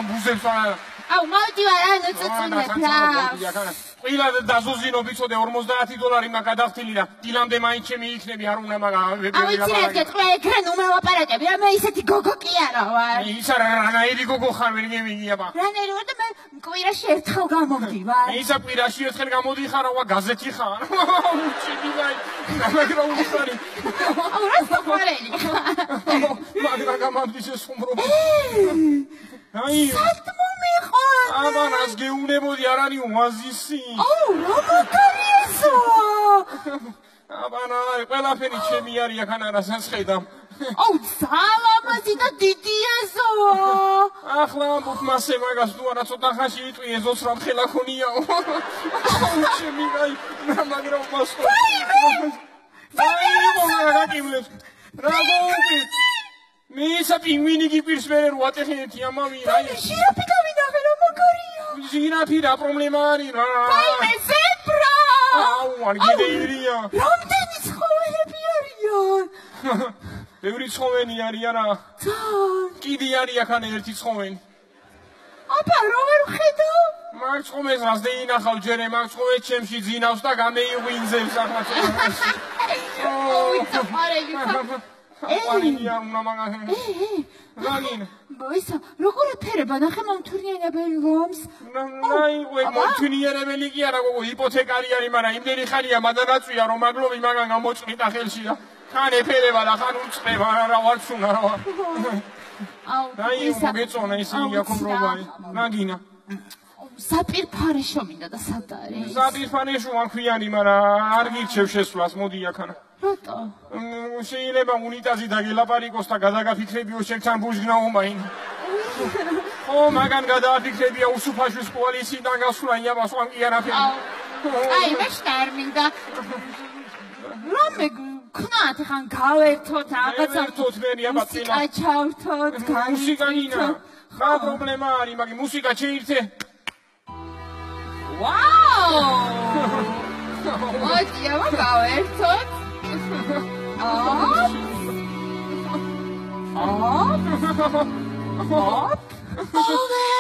Buzebs are. Oh, motiv არა წუწუნებ რა. Ყველა დაზუზინო ვიცოდე $50 მაგადახტილი და დილამდე მაინც ჩემი იქნები არ უნდა მაგა ავიცი რა გეტყვი ეკრან უმელაპარაკები რა მე ისეთი გოგო კი არა ვარ. ის რანაირი გოგო ხარ ვერ გემიგია ბა. რანაირი ვარ და მე კვირაში ერთხელ გამოვდივარ. ისა კვირაში ერთხელ გამოდიხარ რა გაზეთი ხარ. უჩიდაი. მაგრამ უხარი. აუ რა საყვარელი. მაგრამ გამამდის სუმრობა. აი მიყარ. აბა რას გეუნებოდი არ არის უაზისი. აუ როგორ კარიესო. აბა ყველაფერი ჩემი არის აქ რასაც ხედავ. აუ სალამაზი და დიდიესო. ახლა მოფმასე მაგას თუ არა ცოტა ხანში იტყვი ეზოს რა ხელა ქონიაო. აუ ჩემი გაი მაგრამ მასო. რა გოგი მისა პინგვინი გიპირს მე რო ატეხინეთი ამავი რა ჟირაფი გავინახე რა მაგარია ჟირაფი რა პრობლემა არის რა მე ზებრა აუ არ გიდეირია რამდენი ცხოველები არიან ბევრი ცხოველი არიან რა კიდი არის აქან ერთი ცხოველი აბა როგორ ხედავ მაგ ცხოველს რას დაინახავ ჯერე მაგ ცხოველს ჩემში ძინავს და გამეიღვინძებს ახლა ოი თაფარელი Ania una magazine. Ragin. Boisa, როგორ აფერება ნახე მომთვნიერებელი რომს? ნაი, მომთვნიერებელი კი არა, გოგო, იპოთეკარი არის, მაგრამ იმდენი ხანია მადანაწვია, რომ მაგლობი მაგან გამოწყვიტა ხელში და ხან ეფერება და ხან უწყება, რა ვარც უნდა რა. აუ, ნაი, მოგეწონა ის იაკობ რომანი. რაგინა. საპირფარეშო მინდა და სადარი. საპირფარეშო აქვიანი, მაგრამ არ გირჩევ შესვლას, მოდი აქანა. რატო? შეიძლება უნიტაზი დაგელაპარიკოს და გადაგაფიქრებიო შენთან ბუჟგნაო მაინ. ო მაგან გადააფიქრებია უსუფაშვის კოალიციიდან გასვლა იაბა სვან კი არაფერი. აი მე შტერმინდა. რომე ქნათ ხან გავერთოთ რაღაცა. ერთოთ მე იაბა წინა. მუსიკა ჩავთოთ, მუსიკა ინა. რა პრობლემა არის, მაგრამ მუსიკა შეირთე. ვაუ! მოდი აბა გავერთოთ.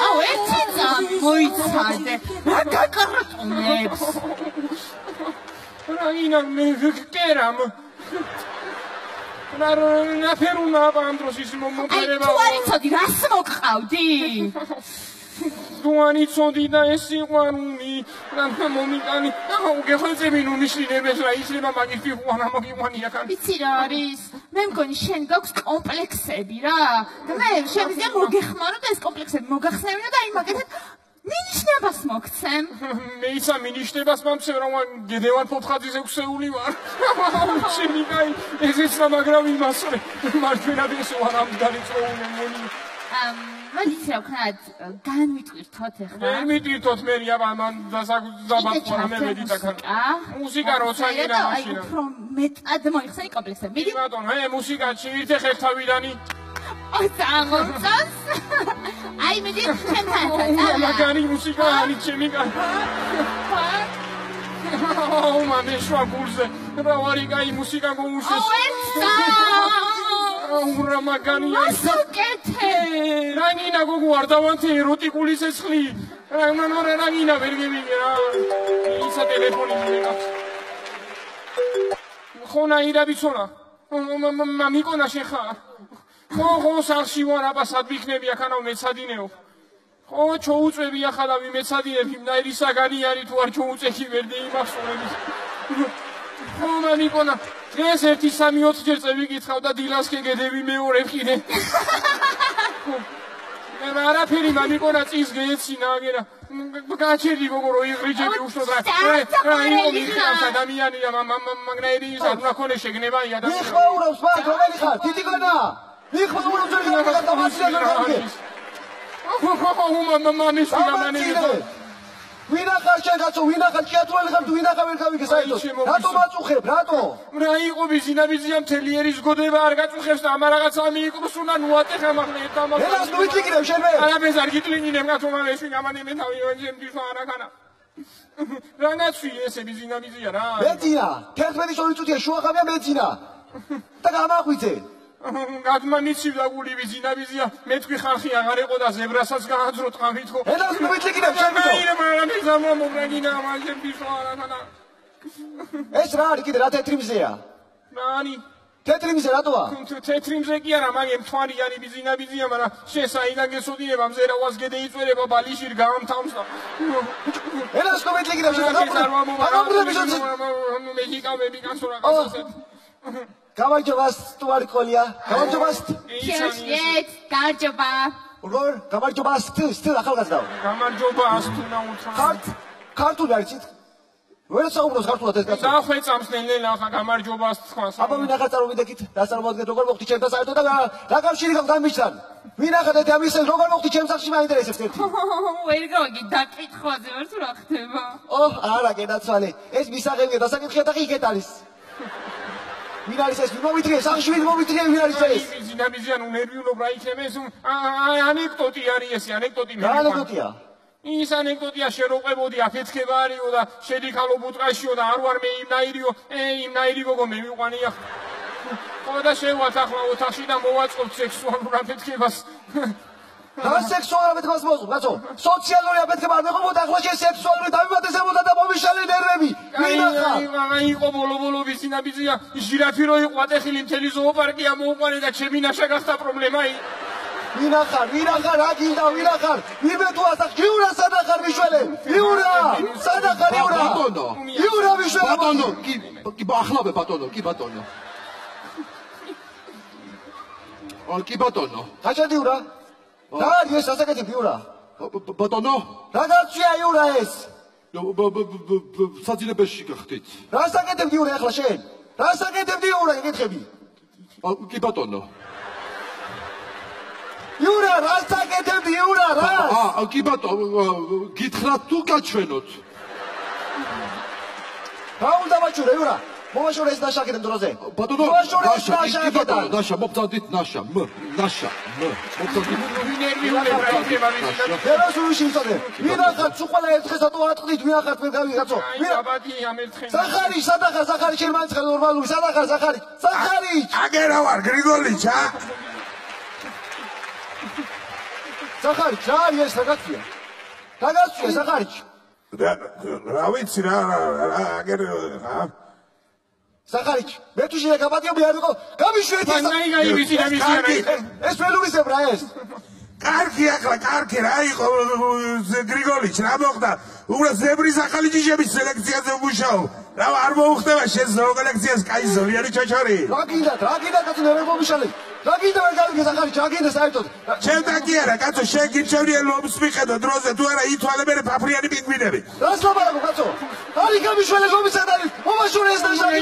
აუ ერთი ძამ მოიცადე რა გაკარატუნებს რა ინა მე ვკერამ რა ფერუნა ანდროს ის მომფერება აი თუ არ იცოდი რას მოყავდი Duani tsodi da esiqwanuni lan momikani ugefalzemi nunishlibes ra isleba magifi qwana mogiqwani akan Იცი რა არის მე მგონი შენ გაქვს კომპლექსები რა და მე შემიძლია მოგეხმარო და ეს კომპლექსები მოგახსენებინო და აი მაგათად მინიშნებას მოგცემ მე ისა მინიშნებას მომცემ რომ გედევან ფოთხაძის ექვსეული ვარ ჩემი კაი ესეც რა მაგრამ იმასრე მართლად ეს ვარ ამ დაიწოუნე მონი მოდით რა ვქნათ განვიტვირთოთ ახლა მე მიტვირთოთ მე აბა მან დასაგზაბაყვა მე მედიტაკან მუსიკა როცა ირა მაშინა უფრო მეტად მოიხსენი კომპლექსები მიდი ბატონო მუსიკა ჩიირთე ხერთავიდანი წამოწას აი მიდი ჩემთან მაგარი მუსიკა არის ჩემი კაი აუ მამე შვა გულზე რა ვარი კაი მუსიკა გოუშეს Ura magania. Masukete. Rangina gogo ar davanti erotикული სეცხლი. Rangina ვერ გემიგერა. ისა ტელეფონი მიგა. ხონა ირაბიცონა. მამიკონა შეხა. ხო სახში ვარ აბა სად ვიქნები აქანა მეცადინეო. ხო ჩოუწვევი ახლა ვიმეცადინები ნაირი საგანი არის თუ არ ჩოუწექი ვერ დაიმახსოვრები. ხო მამიკონა ეს 1-3-4 ჯერ წევი გითხავ და დილას გედევი მეორე ხიდე. მე არაფერი მამიკონა წის გეცინა აგერა. გაჩერდი გოგო რო იღრიჯები უშოთ რა. რა იმის ადამიანია მაგნაირი ისა რა ქონე შეგნებაია და მიხაურობს ვარ რომელი ხარ? დიდი გონა. მიხაურობს ჯერ გადაგამასილა. მამის გამანებია. ვინა ხარ შენ კაცო ვინა ხარ შეათვალე ხარ თუ ვინა ხარ ვერ გავიგე საერთოდ რატო მაწუხებ რატო რა იყო ბიზინაბიზია მთელი ერის გოდება არ გაწუხებს და ამ რაღაცა მიიკროს უნდა ნუატეხა მაგნე თამაშ ეს ნუ ვიტლიგინებ შენ მე არაფერს არ გიტლიგინებ გათო მამეში გამანემე თავი ვენჯემ თვითონ არახანა რანგაცი ესე ბიზინაბიზია რა მეძინა 11 წუთია შუახამია მეძინა და გამახვიცე გადმანიცივდა გული ვიზინავიზია მე თქვი ხალხი აღარ ეყო და ზებრასაც გააძრო ტყავით ხო ენას მოვიტლიკინებ შემდგომ ეს რა არის კიდე რა თეთრი მზეა ნანი თეთრი მზე რატოა თეთრი მზე კი არა მაგე მთვარიანი ვიზინავიზია მაგრამ შენ საიდან გესოდინება მზე რა ვას გედე იწვერება ბალიში გამთავს და ენას მოვიტლიკინებ გამარჯობას თუ არ ყოლია გამარჯობას Yes, გამარჯობა. როგორ გამარჯობას თუ ახალგაზრდა გამარჯობას თუ ნაუცა ქართული არიცით ვერ საუბრობს ქართულად ეს კაცო დახვეწამს ნელ-ნელა ხა გამარჯობას თქვას აბა ვინახარ წარმოვიდეთ რა წარმოვიდგეთ როგორ მოხდი ჩემთან საერთოდ და რა კავშირი გაქვს დამიშთან ვინახეთ ამის როგორ მოხდი ჩემს სახში მაინტერესებს ერთი ვერ გავიგე დაკითხვაზე ვარ თუ რა ხდება. არა გენაცვალე ეს მისაღებია დასაკითხია და იქეთ არის ვინ არის ეს მომიტრიე სახში ვინ მომიტრიე ვინ არის ეს ვიზინავიზიან უნერვიულობ რა იქნება ეს ანეკდოტი არის ეს ანეკდოტი რა ანეკდოტია ის ანეკდოტია შეროყვებოდი აფეთქება არისო და შედიქალო ბუტყაშიო და არ ვარ მე იმნაირიო იმ ნაირი გოგო მე მიყვანია ხო და შევათ ახლა ოთახში და მოვაწყობ სექსუალურ აფეთქებას რა სექსუალურ აფეთქებას მოწყობ კაცო სოციალური აფეთქება არ მეყობოდა ახლა შენ სექსუალური დამიბადებოდა და მომიშალე ნერვები ვინახა იყო ბოლო ვიზინავიზია ჟირაფი რო იყო ატეხილი მთელი ზოოპარკია მოუყარე და ჩემი ნაშა გახდა პრობლემა ვინახარ რა გინდა ვინახარ ვიმე თუ ასახ იურა სადახარ მიშველე იურა სადახარ იურა მიშველე ბატონო კი ახლავე ბატონო კი ბატონო კი ბატონო გაჭედი იურა რა არის ეს ასაკეთებ იურა ბატონო რა გაწვია იურა ეს საძინებელში გახდით რა საკეთებ იურა ახლა შენ რა საკეთებ იურა ეკითხები კი ბატონო იურა რა საკეთებ იურა რა კი ბატონო გითხრათ თუ გაჩვენოთ რა უნდა ვაჩვენო იურა მომაშორე ეს ნაშა აკეთებ დროზე ბატონო კი ბატონო ნაშა მოგწადით ნაშა ნაშა მოგწადით ნერვიულებ რა იქნება ვიზინავიზია ეროს უშინ წოდე ვინახარ თუ ყველა ერთხელ სატო ატყდით ვინახარ მე გავიღაცო აბადი ამერთხენ სახარი სადახარ სახარი შენ მაინც ხარ ნორმალური სადახარ სახარი აგერა ვარ გრიგოლიჩ სახარი რა არის ეს რაღაცია სახარი რა ვიცი რა აგერა სახარი მე თუ შეიძლება გაბადიო მე არ ვიყო გამიშვეთ ეს აი ვიზინავიზია ეს ველურისებ რა ეს კარგი ახლა კარგი რა იყო გრიგოლიჩ რა მოხდა უბრალოდ ზებრის ახალი ჯიჟების სელექციაზე ვმუშაობ რა არ მოუხდება შენ ზოოლექციას კაი ზოლიანი ჩოჩორი რა გინდა კაცო მე მომიშალე რა გინდა ვერ გავიგე სახარი რა გინდა საერთოდ შენ და არა კაცო შენ გირჩევნია ლომს მიხედო დროზე თუ არა ითვალე მე ფაფრიანი პინგვინები რას ლაპარაკო კაცო არი გამიშველი ლომის ადარი მომაშორე ეს და შენ